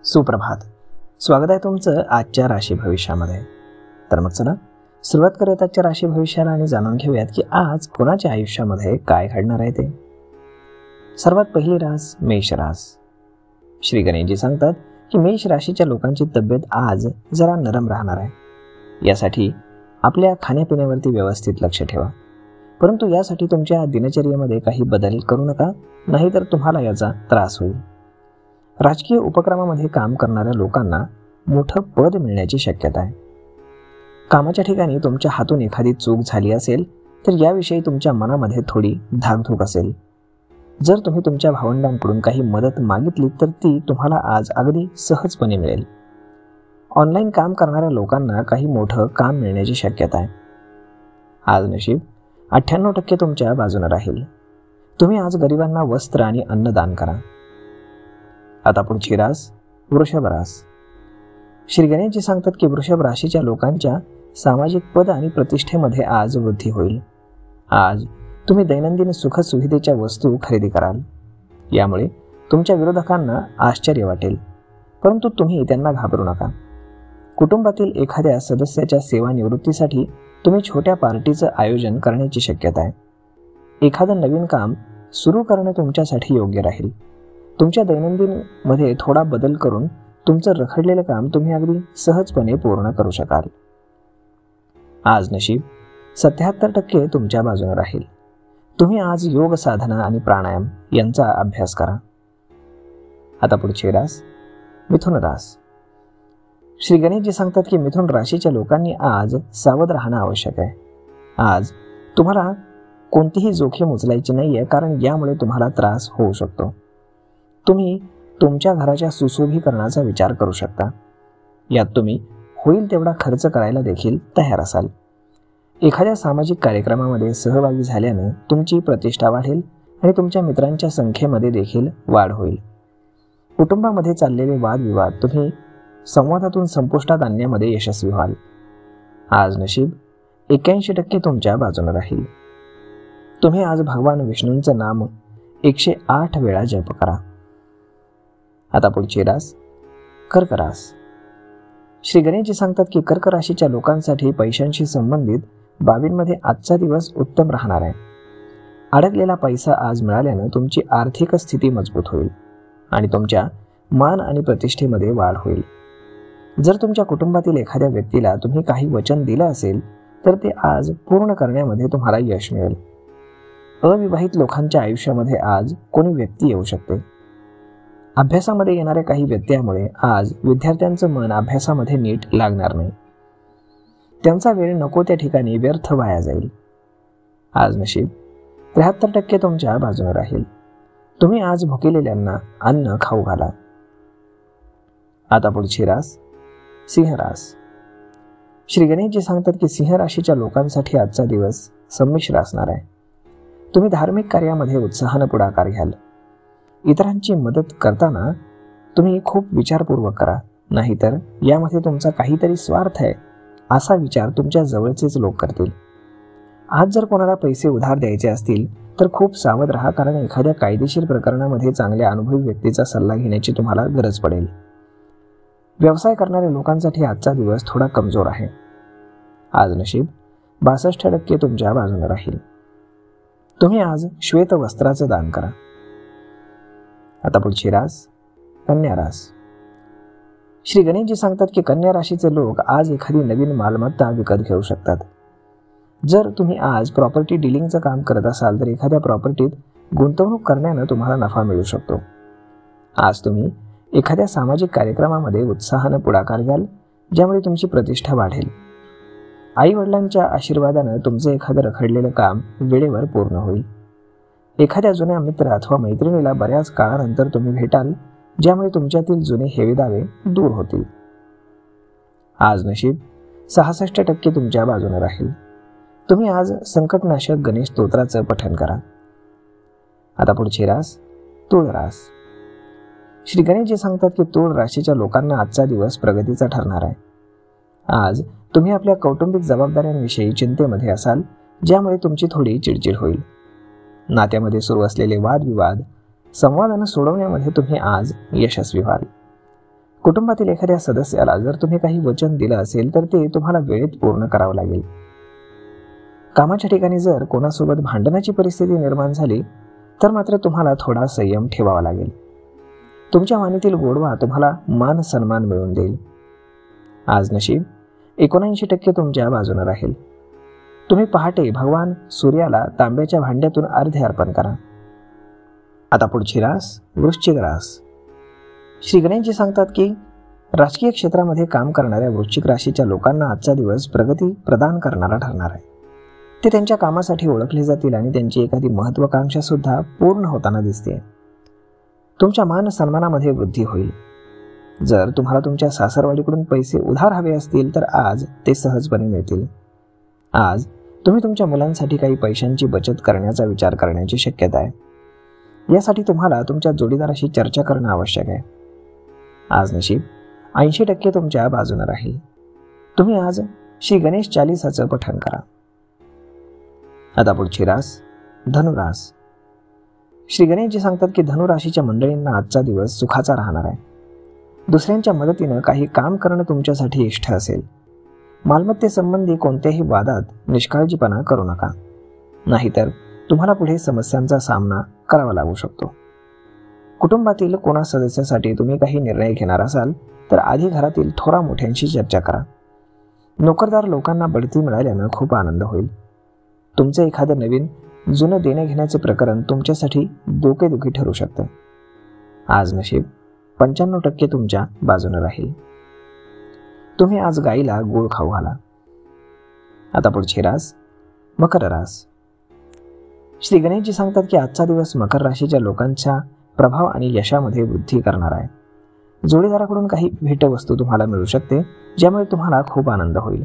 सुप्रभात. स्वागत आहे तुमचं आजच्या राशी भविष्यामध्ये. तर मग चला सुरुवात करूयात आजच्या राशी भविष्याला आणि जाणून घेऊयात की आज कोणाच्या आयुष्यामध्ये काय घडणार आहे ते. सर्वात पहिली रास मेष रास. श्री गणेशजी सांगतात की मेष राशीच्या लोकांची तब्येत आज जरा नरम राहणार आहे. यासाठी आपल्या खाण्यापिण्यावरती व्यवस्थित लक्ष ठेवा, परंतु यासाठी तुमच्या दिनचर्येमध्ये काही बदल करू नका, नाहीतर तुम्हाला याचा त्रास होईल. राजकीय उपक्रमामध्ये काम करणाऱ्या लोकांना मोठं पद मिळण्याची शक्यता आहे. कामाच्या ठिकाणी तुमच्या हातून एखादी चूक झाली असेल तर याविषयी तुमच्या मनामध्ये थोडी धाकधूक असेल. जर तुम्ही तुमच्या भावंडांकडून काही मदत मागितली तर ती तुम्हाला आज अगदी सहजपणे मिळेल. ऑनलाईन काम करणाऱ्या लोकांना काही मोठं काम मिळण्याची शक्यता आहे. आज नशीब 98% तुमच्या बाजूने राहील. तुम्ही आज गरिबांना वस्त्र आणि अन्न दान करा. आता पुढची रास वृषभ रास. श्री गणेशजी सांगतात की वृषभ राशीच्या लोकांच्या सामाजिक पद आणि प्रतिष्ठेमध्ये आज वृद्धी होईल. आज तुम्ही दैनंदिन सुखसुविधेच्या वस्तू खरेदी कराल. यामुळे तुमच्या विरोधकांना आश्चर्य वाटेल, परंतु तुम्ही त्यांना घाबरू नका. कुटुंबातील एखाद्या सदस्याच्या सेवानिवृत्तीसाठी तुम्ही छोट्या पार्टीचं आयोजन करण्याची शक्यता आहे. एखादं नवीन काम सुरू करणं तुमच्यासाठी योग्य राहील. तुमच्या दैनंदिन मध्ये थोडा बदल करून तुमचं रखडलेलं काम तुम्ही अगदी सहजपणे पूर्ण करू शकाल. आज नशीब 77% तुमच्या बाजूने राहील. तुम्ही आज योग साधना आणि प्राणायाम यांचा अभ्यास करा. आता पुढची रास मिथुन रास. श्री गणेशजी सांगतात की मिथुन राशीच्या लोकांनी आज सावध राहणं आवश्यक आहे. आज तुम्हाला कोणतीही जोखीम उचलायची नाहीये, कारण यामुळे तुम्हाला त्रास होऊ शकतो. तुम्ही तुमच्या घराच्या सुशोभीकरणाचा विचार करू शकता. यात तुम्ही होईल तेवढा खर्च करायला देखील तयार असाल. एखाद्या सामाजिक कार्यक्रमामध्ये सहभागी झाल्यानं तुमची प्रतिष्ठा वाढेल आणि तुमच्या मित्रांच्या संख्येमध्ये देखील वाढ होईल. कुटुंबामध्ये चाललेले वादविवाद तुम्ही संवादातून संपुष्टात आणण्यामध्ये यशस्वी व्हाल. आज नशीब 81% तुमच्या बाजूने राहील. तुम्ही आज भगवान विष्णूंचं नाम 108 वेळा जप करा. आता पुढची रास कर्क रास. श्री गणेशजी सांगतात की कर्क राशीच्या लोकांसाठी पैशांशी संबंधित बाबींमध्ये आजचा दिवस उत्तम राहणार आहे. अडकलेला पैसा आज मिळाल्यानं तुमची आर्थिक स्थिती मजबूत होईल आणि तुमच्या मान आणि प्रतिष्ठेमध्ये वाढ होईल. जर तुमच्या कुटुंबातील एखाद्या व्यक्तीला तुम्ही काही वचन दिलं असेल तर ते आज पूर्ण करण्यामध्ये तुम्हाला यश मिळेल. अविवाहित लोकांच्या आयुष्यामध्ये आज कोणी व्यक्ती येऊ शकते. अभ्यासामध्ये येणाऱ्या काही व्यत्ययामुळे आज विद्यार्थ्यांचं मन अभ्यासामध्ये नीट लागणार नाही. त्यांचा वेळ नको त्या ठिकाणी व्यर्थ वाया जाईल. आज नशीब 73% तुमच्या बाजूने राहील. तुम्ही आज भुकेलेल्यांना अन्न खाऊ घाला. आता पुढची रास सिंह रास. श्री गणेशजी सांगतात की सिंह राशीच्या लोकांसाठी आजचा दिवस संमिश्र असणार आहे. तुम्ही धार्मिक कार्यामध्ये उत्साहानं पुढाकार घ्याल. इतरांची मदत करताना तुम्ही खूप विचारपूर्वक करा, नाहीतर यामध्ये तुमचा काहीतरी स्वार्थ आहे असा विचार तुमच्या जवळचेच लोक करतील. आज जर कोणाला पैसे उधार द्यायचे असतील तर खूप सावध राहा, कारण एखाद्या कायदेशीर प्रकरणामध्ये चांगल्या अनुभवी व्यक्तीचा सल्ला घेण्याची तुम्हाला गरज पडेल. व्यवसाय करणाऱ्या लोकांसाठी आजचा दिवस थोडा कमजोर आहे. आज नशीब 62% तुमच्या बाजूने राहील. तुम्ही आज श्वेत वस्त्राचं दान करा. आता पुढची रास कन्या रास. श्री गणेशजी सांगतात की कन्या राशीचे लोक आज एखादी नवीन मालमत्ता विकत घेऊ शकतात. जर तुम्ही आज प्रॉपर्टी डीलिंगचं काम करत असाल तर एखाद्या प्रॉपर्टीत गुंतवणूक करण्यानं तुम्हाला नफा मिळू शकतो. आज तुम्ही एखाद्या सामाजिक कार्यक्रमामध्ये उत्साहानं पुढाकार घ्याल, ज्यामुळे तुमची प्रतिष्ठा वाढेल. आई वडिलांच्या आशीर्वादानं तुमचं एखादं रखडलेलं काम वेळेवर पूर्ण होईल. एखाद्या जुन्या मित्र अथवा मैत्रिणीला बऱ्याच काळानंतर तुम्ही भेटाल, ज्यामुळे तुमच्यातील जुने हेवेदावे दूर होतील. आज नशीब 66% तुमच्या बाजूने राहील. तुम्ही आज संकटनाशक गणेश स्तोत्राचं पठण करा. आता पुढची रास तुळ रास. श्री गणेशजी सांगतात की तुळ राशीच्या लोकांना आजचा दिवस प्रगतीचा ठरणार आहे. आज तुम्ही आपल्या कौटुंबिक जबाबदाऱ्यांविषयी चिंतेमध्ये असाल, ज्यामुळे तुमची थोडी चिडचिड होईल. नात्यामध्ये सुरू असलेले वादविवाद संवादानं सोडवण्यामध्ये तुम्ही आज यशस्वी व्हाल. कुटुंबातील एखाद्या सदस्याला जर तुम्ही काही वचन दिलं असेल तर ते तुम्हाला वेळेत पूर्ण करावं लागेल. कामाच्या ठिकाणी जर कोणासोबत भांडणाची परिस्थिती निर्माण झाली तर मात्र तुम्हाला थोडा संयम ठेवावा लागेल. तुमच्या वाणीतील गोडवा तुम्हाला मान सन्मान मिळवून देईल. आज नशीब 79% तुमच्या बाजूने राहील. तुम्ही पहाटे भगवान सूर्याला तांब्याच्या भांड्यातून अर्धे अर्पण करा. आता पुढची रास वृश्चिक रास. श्री गणेशजी सांगतात की राजकीय क्षेत्रामध्ये काम करणाऱ्या वृश्चिक राशीच्या लोकांना आजचा दिवस प्रगती प्रदान करणारा ठरणार आहे. ते त्यांच्या कामासाठी ओळखले जातील आणि त्यांची एखादी महत्वाकांक्षा सुद्धा पूर्ण होताना दिसते. तुमच्या मान सन्मानामध्ये वृद्धी होईल. जर तुम्हाला तुमच्या सासरवाडीकडून पैसे उधार हवे असतील तर आज ते सहजपणे मिळतील. आज तुम्ही तुमच्या मुलांसाठी काही पैशांची बचत करण्याचा विचार करण्याची शक्यता आहे. यासाठी तुम्हाला तुमच्या जोडीदाराशी चर्चा करणं आवश्यक आहे. आज नशीब 80% तुमच्या बाजूने राहील. तुम्ही आज श्री गणेश चालीसाचं पठण करा. आता पुढची रास धनुरास. श्री गणेशजी सांगतात की धनुराशीच्या मंडळींना आजचा दिवस सुखाचा राहणार आहे. दुसऱ्यांच्या मदतीनं काही काम करणं तुमच्यासाठी इष्ट असेल. मालमत्तेसंबंधी कोणत्याही वादात निष्काळजीपणा करू नका, नाहीतर तुम्हाला पुढे समस्यांचा सामना करावा लागू शकतो. कुटुंबातील कोणा सदस्यासाठी तुम्ही काही निर्णय घेणार असाल तर आधी घरातील थोरा मोठ्यांशी चर्चा करा. नोकरदार लोकांना बढती मिळाल्यानं खूप आनंद होईल. तुमचं एखादं नवीन जुनं देणं घेण्याचे प्रकरण तुमच्यासाठी डोकेदुखी ठरू शकतं. आज नशीब 95% तुमच्या बाजूने राहील. तुम्ही आज गाईला गूळ खाऊ घाला. आता पुढची रास मकर रास. श्री गणेशजी सांगतात की आजचा दिवस मकर राशीच्या लोकांच्या प्रभाव आणि यशामध्ये वृद्धी करणार आहे. जोडीदाराकडून काही भेटवस्तू तुम्हाला मिळू शकते, ज्यामुळे तुम्हाला खूप आनंद होईल.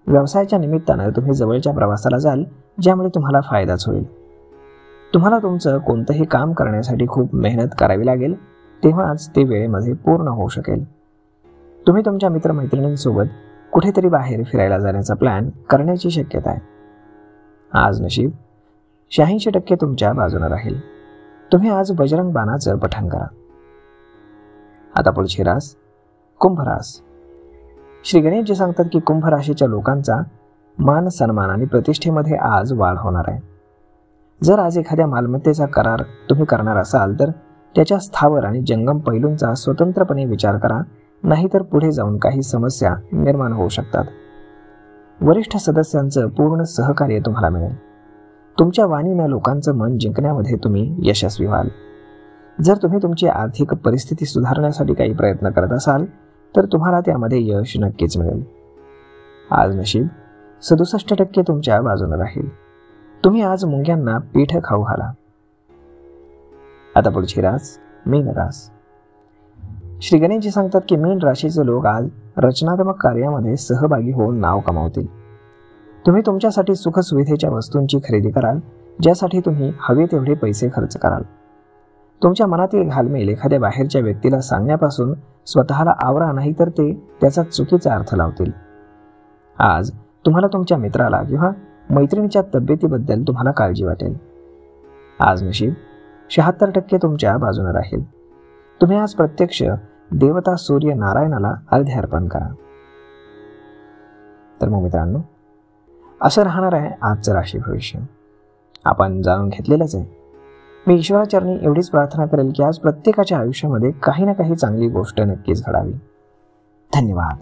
व्यवसायाच्या निमित्तानं तुम्ही जवळच्या प्रवासाला जाल, ज्यामुळे तुम्हाला फायदाच होईल. तुम्हाला तुमचं कोणतंही काम करण्यासाठी खूप मेहनत करावी लागेल, तेव्हाच ते वेळेमध्ये पूर्ण होऊ शकेल. तुम्ही तुमच्या मित्रमैत्रिणींसोबत कुठेतरी बाहेर फिरायला जाण्याचा प्लॅन करण्याची शक्यता आहे. आज नशीब 86% तुमच्या बाजूने राहील. तुम्ही आज बजरंग बाणाचं पठण करा. आता पुढची रास कुंभ रास. श्री गणेशजी सांगतात की कुंभ राशीच्या लोकांचा मान सन्मान आणि प्रतिष्ठेमध्ये आज वाढ होणार आहे. जर आज एखाद्या मालमत्तेचा करार तुम्ही करणार असाल तर त्याच्या स्थावर आणि जंगम पैलूंचा स्वतंत्रपणे विचार करा, नाहीतर पुढे जाऊन काही समस्या निर्माण होऊ शकतात. वरिष्ठ सदस्यांचं पूर्ण सहकार्य तुम्हाला मिळेल. तुमच्या वाणीनं लोकांचं मन जिंकण्यामध्ये तुम्ही यशस्वी व्हाल. जर तुम्ही तुमची आर्थिक परिस्थिती सुधारण्यासाठी काही प्रयत्न करत असाल तर तुम्हाला त्यामध्ये यश नक्कीच मिळेल. आज नशीब 67% तुमच्या बाजूने राहील. तुम्ही आज मुंग्यांना पीठ खाऊ घाला. आता पुढची रास मीन रास. श्री गणेशजी सांगतात की मीन राशीचे लोक आज रचनात्मक कार्यामध्ये सहभागी होऊन नाव कमावतील. तुम्ही तुमच्यासाठी सुखसुविधेच्या वस्तूंची खरेदी कराल, ज्यासाठी तुम्ही हवे तेवढे पैसे खर्च कराल. तुमच्या मनातील घालमेल एखाद्या बाहेरच्या व्यक्तीला सांगण्यापासून स्वतःला आवरा, नाही तर ते त्याचा चुकीचा अर्थ लावतील. आज तुम्हाला तुमच्या मित्राला किंवा मैत्रिणीच्या तब्येतीबद्दल तुम्हाला काळजी वाटेल. आज नशीब 76% तुमच्या बाजूने राहील. तुम्ही आज प्रत्यक्ष देवता सूर्य नारायणाला अर्धे अर्पण करा. तर मग मित्रांनो, असं राहणार आहे आजचं राशी भविष्य. आपण जाणून घेतलेलंच आहे. मी ईश्वराचरणी एवढीच प्रार्थना करेल की आज प्रत्येकाच्या आयुष्यामध्ये काही ना काही चांगली गोष्ट नक्कीच घडावी. धन्यवाद.